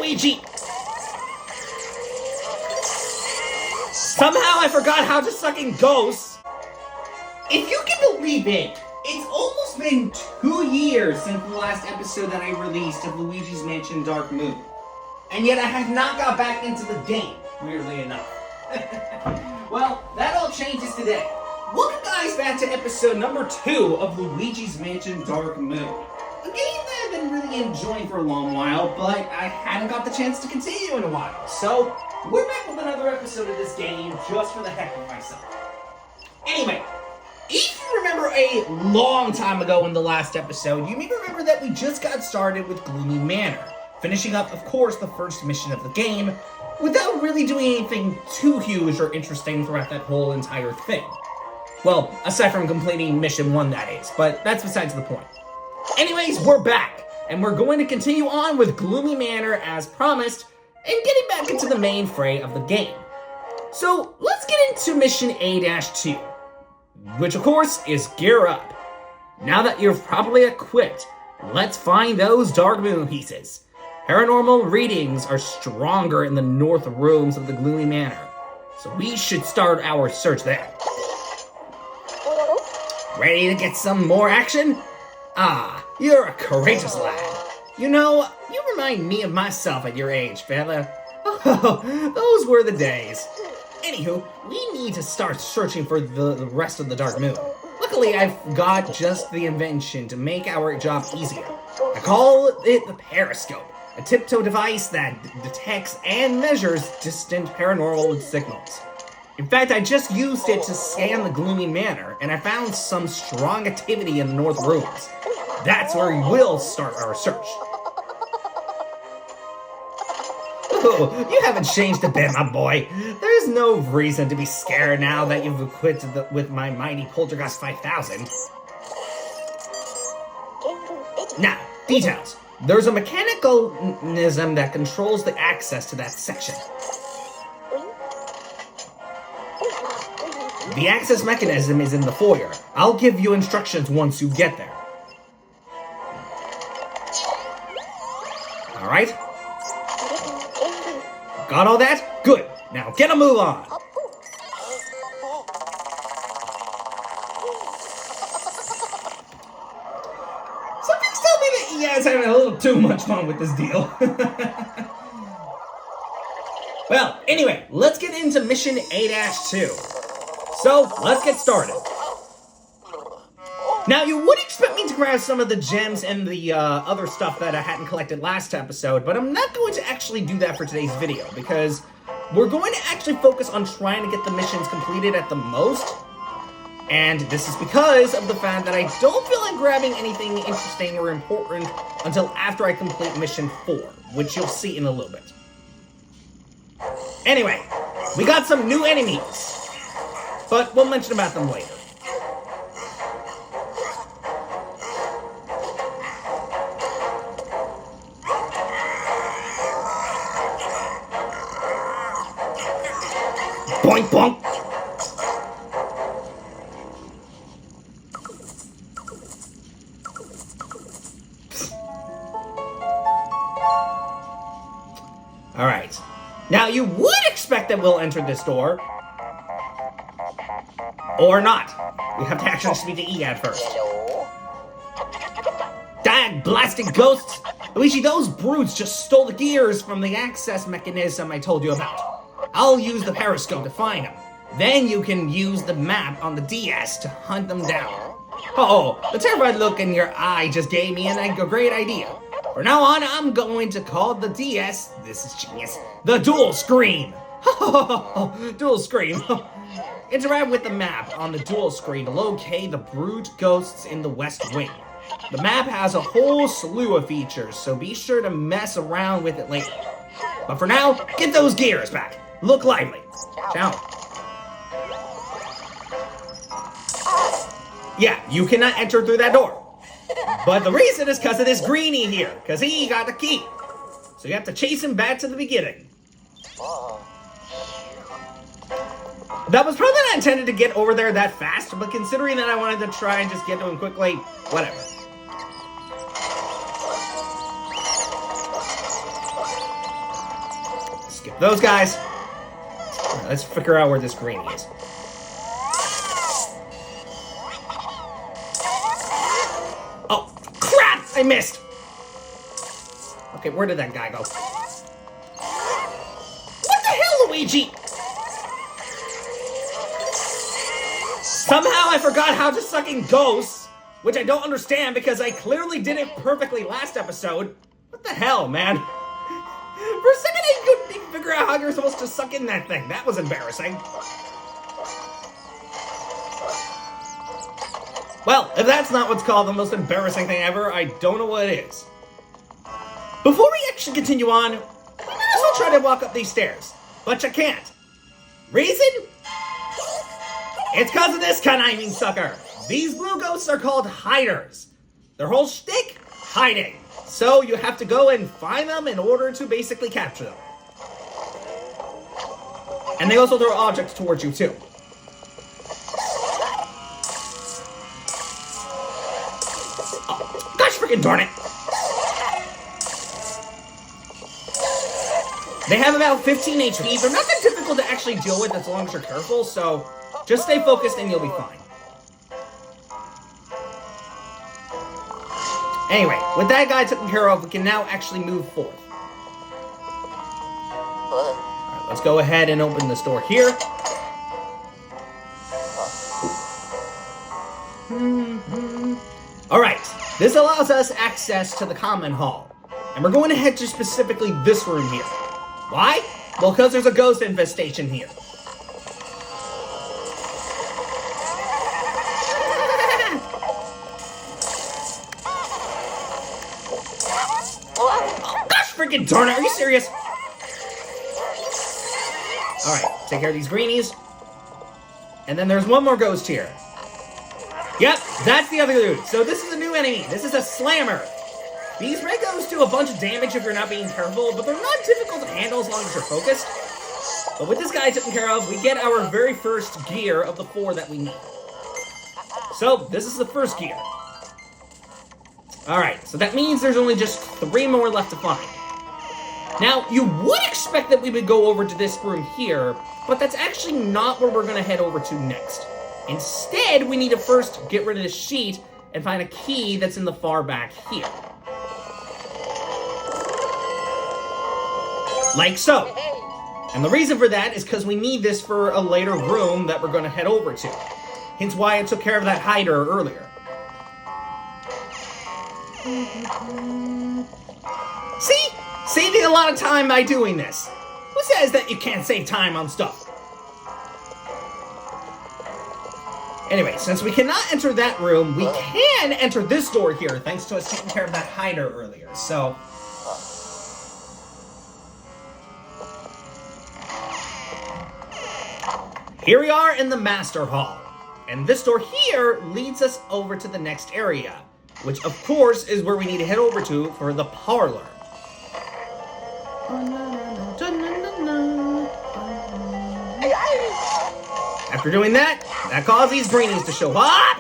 Luigi! Somehow I forgot how to suck in ghosts. If you can believe it, it's almost been 2 years since the last episode that I released of Luigi's Mansion Dark Moon. And yet I have not got back into the game, weirdly enough. Well, that all changes today. Welcome guys back to episode number 2 of Luigi's Mansion Dark Moon. A game that I've been really enjoying for a long while, but I hadn't got the chance to continue in a while. So, we're back with another episode of this game just for the heck of myself. Anyway, if you remember a long time ago in the last episode, you may remember that we just got started with Gloomy Manor, finishing up, of course, the first mission of the game, without really doing anything too huge or interesting throughout that whole entire thing. Well, aside from completing mission 1, that is, but that's besides the point. Anyways, we're back, and we're going to continue on with Gloomy Manor as promised, and getting back into the main fray of the game. So, let's get into mission A-2, which of course is Gear Up. Now that you're properly equipped, let's find those Dark Moon pieces. Paranormal readings are stronger in the north rooms of the Gloomy Manor, so we should start our search there. Ready to get some more action? Ah, you're a courageous lad. You know, you remind me of myself at your age, fella. Oh, those were the days. Anywho, we need to start searching for the rest of the Dark Moon. Luckily, I've got just the invention to make our job easier. I call it the Periscope, a tiptoe device that detects and measures distant paranormal signals. In fact, I just used it to scan the Gloomy Manor, and I found some strong activity in the north rooms. That's where we will start our search. Oh, you haven't changed a bit, my boy. There's no reason to be scared now that you've equipped with my mighty Poltergeist 5000. Now, details. There's a mechanism that controls the access to that section. The access mechanism is in the foyer. I'll give you instructions once you get there. Alright? Got all that? Good. Now get a move on. Something's telling me that you guys are having a little too much fun with this deal. Well, anyway, let's get into mission A-2. So, let's get started. Now, you would expect me to grab some of the gems and the other stuff that I hadn't collected last episode, but I'm not going to actually do that for today's video, because we're going to actually focus on trying to get the missions completed at the most, and this is because of the fact that I don't feel like grabbing anything interesting or important until after I complete mission 4, which you'll see in a little bit. Anyway, we got some new enemies, but we'll mention about them later. Boink, boink. Alright. Now, you would expect that we'll enter this door. Or not. We have to actually speak to Egad first. Dag blasted ghosts! Luigi, those brutes just stole the gears from the access mechanism I told you about. I'll use the Periscope to find them. Then you can use the map on the DS to hunt them down. Oh, the terrified look in your eye just gave me a great idea. From now on, I'm going to call the DS, this is genius, the Dual Screen. Dual Screen. Interact with the map on the dual screen to locate the brute ghosts in the West Wing. The map has a whole slew of features, so be sure to mess around with it later. But for now, get those gears back. Look lively. Ciao. Yeah, you cannot enter through that door. But the reason is because of this greenie here, because he got the key. So you have to chase him back to the beginning. That was probably not intended to get over there that fast, but considering that I wanted to try and just get to him quickly, whatever. Skip those guys. Right, let's figure out where this greenie is. Oh, crap! I missed! Okay, where did that guy go? What the hell, Luigi? Somehow I forgot how to suck in ghosts, which I don't understand because I clearly did it perfectly last episode. What the hell, man? For a second I couldn't even figure out how you're supposed to suck in that thing. That was embarrassing. Well, if that's not what's called the most embarrassing thing ever, I don't know what it is. Before we actually continue on, we might as well try to walk up these stairs. But you can't. Reason? It's because of this conniving sucker. These blue ghosts are called hiders. Their whole shtick? Hiding. So you have to go and find them in order to basically capture them. And they also throw objects towards you too. Oh, gosh freaking darn it. They have about 15 HP. They're not that difficult to actually deal with as long as you're careful, so just stay focused and you'll be fine. Anyway, with that guy taken care of, we can now actually move forth. Alright, let's go ahead and open this door here. Alright, this allows us access to the common hall. And we're going to head to specifically this room here. Why? Well, because there's a ghost infestation here. Oh, gosh freaking darn it, are you serious? Alright, take care of these greenies. And then there's one more ghost here. Yep, that's the other dude. So this is a new enemy. This is a slammer. These red ghosts do a bunch of damage if you're not being careful, but they're not difficult to handle as long as you're focused. But with this guy taken care of, we get our very first gear of the 4 that we need. So, this is the first gear. Alright, so that means there's only just 3 more left to find. Now, you would expect that we would go over to this room here, but that's actually not where we're going to head over to next. Instead, we need to first get rid of this sheet and find a key that's in the far back here. Like so. And the reason for that is because we need this for a later room that we're going to head over to. Hence why I took care of that hider earlier. See? Saving a lot of time by doing this. Who says that you can't save time on stuff? Anyway, since we cannot enter that room, we can enter this door here, thanks to us taking care of that hider earlier. So, here we are in the Master Hall. And this door here leads us over to the next area, which of course is where we need to head over to for the parlor. After doing that, that caused these greenies to show up.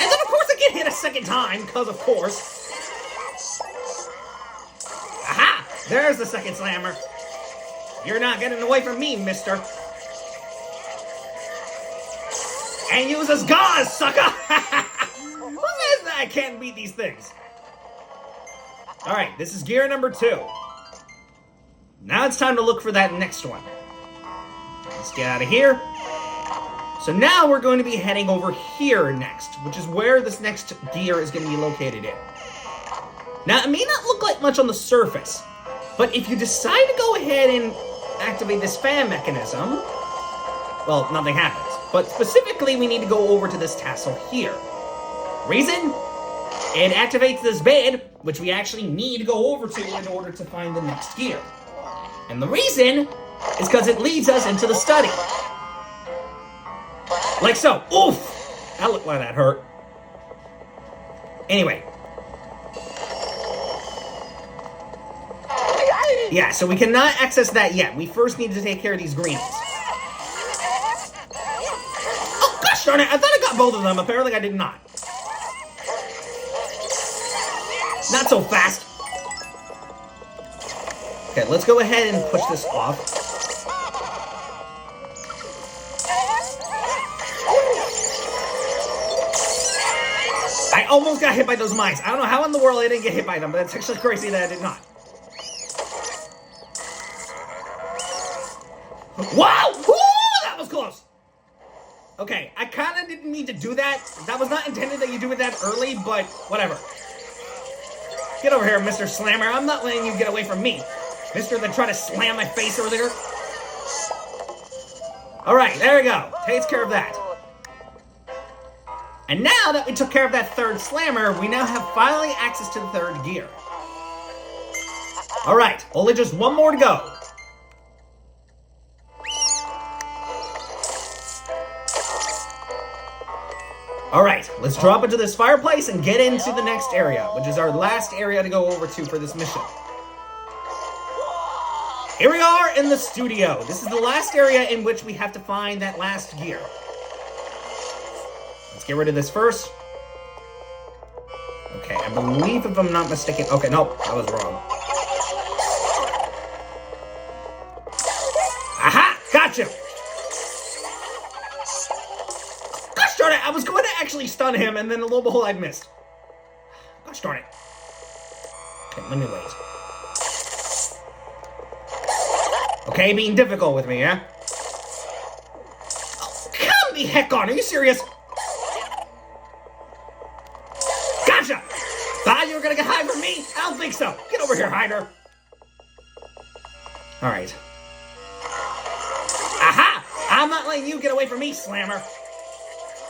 And then of course I get hit a second time, because of course. Aha! There's the second slammer. You're not getting away from me, mister. And use as gauze, sucker! Who says that I can't beat these things? Alright, this is gear number 2. Now it's time to look for that next one. Let's get out of here. So now we're going to be heading over here next, which is where this next gear is going to be located in. Now, it may not look like much on the surface, but if you decide to go ahead and activate this fan mechanism, well, nothing happens. But specifically, we need to go over to this tassel here. Reason? It activates this bed, which we actually need to go over to in order to find the next gear. And the reason is because it leads us into the study. Like so. Oof! That looked like that hurt. Anyway. Yeah, so we cannot access that yet. We first need to take care of these greenies. Oh, gosh darn it! I thought I got both of them. Apparently I did not. Not so fast. Okay, let's go ahead and push this off. I almost got hit by those mice. I don't know how in the world I didn't get hit by them, but it's actually crazy that I did not. Wow! Ooh, that was close! Okay, I kind of didn't need to do that. That was not intended that you do it that early, but whatever. Get over here, Mr. Slammer. I'm not letting you get away from me. Mister that tried to slam my face earlier. Alright, there we go. Takes care of that. And now that we took care of that third slammer, we now have finally access to the third gear. Alright, only just one more to go. Alright, let's drop into this fireplace and get into the next area, which is our last area to go over to for this mission. Here we are in the studio. This is the last area in which we have to find that last gear. Let's get rid of this first. Okay, I believe if I'm not mistaken... Okay, nope, I was wrong. Aha! Gotcha! Gosh darn it, I was going to actually stun him, and then lo and behold, I missed. Gosh darn it. Okay, let me wait. Okay, being difficult with me, yeah? Oh, come the heck on, are you serious? Gotcha! Thought you were gonna get hide from me? I don't think so. Get over here, hider. Alright. Aha! I'm not letting you get away from me, Slammer.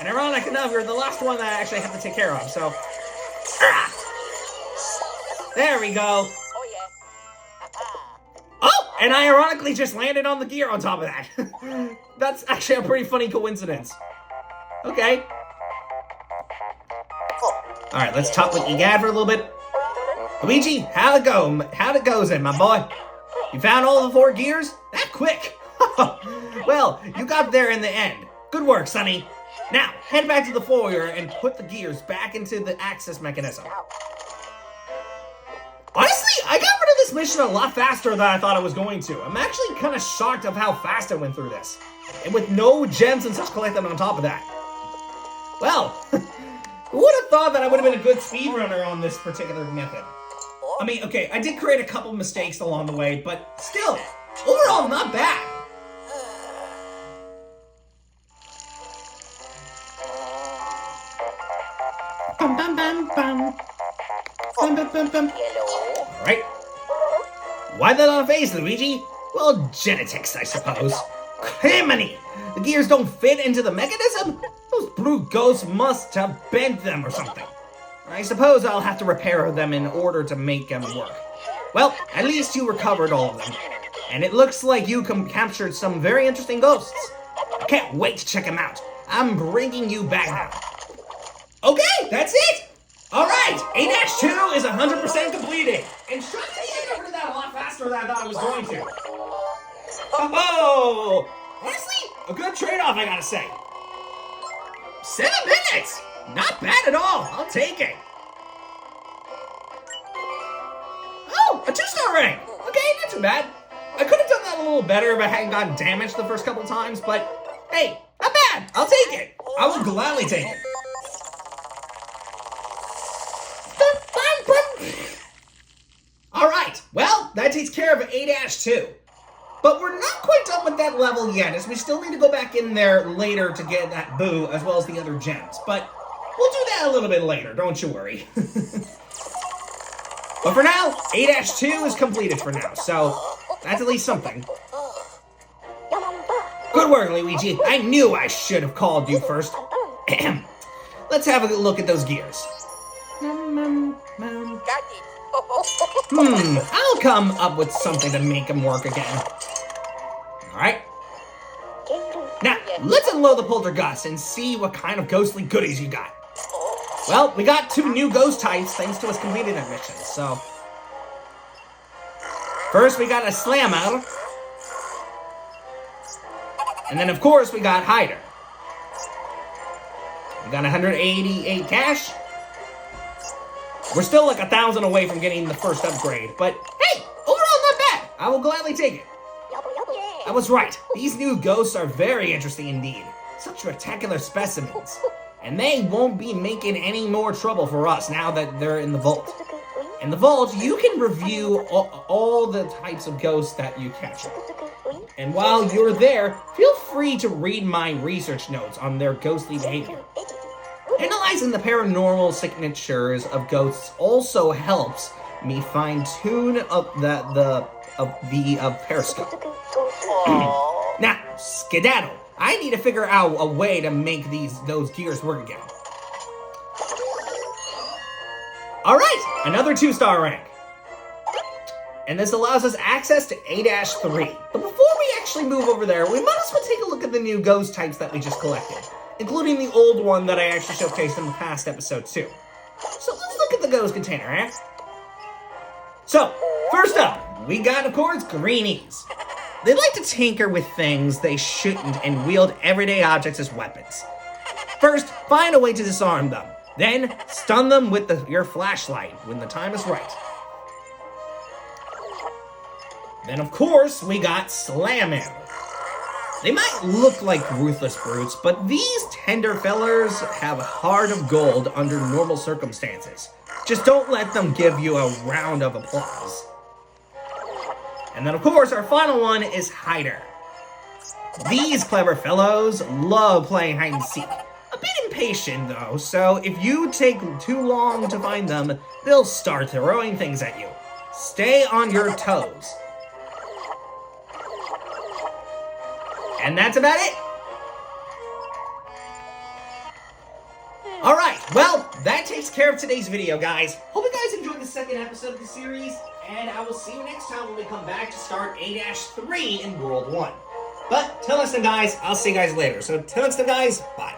And ironic enough, you're the last one that I actually have to take care of, so... There we go. Oh! And I ironically just landed on the gear on top of that. That's actually a pretty funny coincidence. Okay. Alright, let's talk with Egad for a little bit. Luigi, how'd it goes then, my boy? You found all the 4 gears? That quick! Well, you got there in the end. Good work, Sonny. Now, head back to the foyer and put the gears back into the access mechanism. Honestly, I got rid of this mission a lot faster than I thought I was going to. I'm actually kind of shocked of how fast I went through this. And with no gems and such collected on top of that. Well, who would have thought that I would have been a good speedrunner on this particular method? I mean, okay, I did create a couple mistakes along the way, but still, overall, not bad. Bum, bum, bum, bum. Bum, bum, bum, bum. Alright. Why that on a face, Luigi? Well, genetics, I suppose. Criminy! The gears don't fit into the mechanism? Those brute ghosts must have bent them or something. I suppose I'll have to repair them in order to make them work. Well, at least you recovered all of them. And it looks like you captured some very interesting ghosts. I can't wait to check them out. I'm bringing you back now. Okay, that's it! Alright, 8-2 is 100% completed. And trust me, I got rid of that a lot faster than I thought I was going to. Oh! Honestly, a good trade-off, I gotta say. 7 minutes! Not bad at all. I'll take it. Oh, a 2-star rank. Okay, not too bad. I could have done that a little better if I hadn't gotten damaged the first couple times, but hey, not bad. I'll take it. I will gladly take it. Alright, well, that takes care of 8-2. But we're not quite done with that level yet, as we still need to go back in there later to get that boo, as well as the other gems. But we'll do that a little bit later, don't you worry. But for now, 8-2 is completed for now, so that's at least something. Good work, Luigi. I knew I should have called you first. Let's have a look at those gears. I'll come up with something to make them work again. Alright. Now, let's unload the poltergeist and see what kind of ghostly goodies you got. Well, we got 2 new ghost types thanks to us completing that mission, so... First, we got a Slammer. And then, of course, we got Hider. We got 188 cash. We're still like 1,000 away from getting the first upgrade, but hey, overall not bad. I will gladly take it. I was right. These new ghosts are very interesting indeed. Such spectacular specimens. And they won't be making any more trouble for us now that they're in the vault. In the vault, you can review all the types of ghosts that you capture. And while you're there, feel free to read my research notes on their ghostly behavior. Analyzing the paranormal signatures of ghosts also helps me fine-tune the periscope. Now, skedaddle. I need to figure out a way to make those gears work again. Alright, another 2-star rank. And this allows us access to A-3. But before we actually move over there, we might as well take a look at the new ghost types that we just collected, including the old one that I actually showcased in the past episode too. So let's look at the ghost container, eh? So, first up, we got, of course, greenies. They like to tinker with things they shouldn't and wield everyday objects as weapons. First, find a way to disarm them. Then, stun them with your flashlight when the time is right. Then, of course, we got slamming. They might look like ruthless brutes, but these tender fellers have a heart of gold under normal circumstances. Just don't let them give you a round of applause. And then, of course, our final one is hider. These clever fellows love playing hide and seek. A bit impatient, though, so if you take too long to find them, they'll start throwing things at you. Stay on your toes. And that's about it. Alright, well, that takes care of today's video, guys. Hope you guys enjoyed the second episode of the series, and I will see you next time when we come back to start A-3 in World 1. But till next time, guys, I'll see you guys later. So till next time, guys, bye.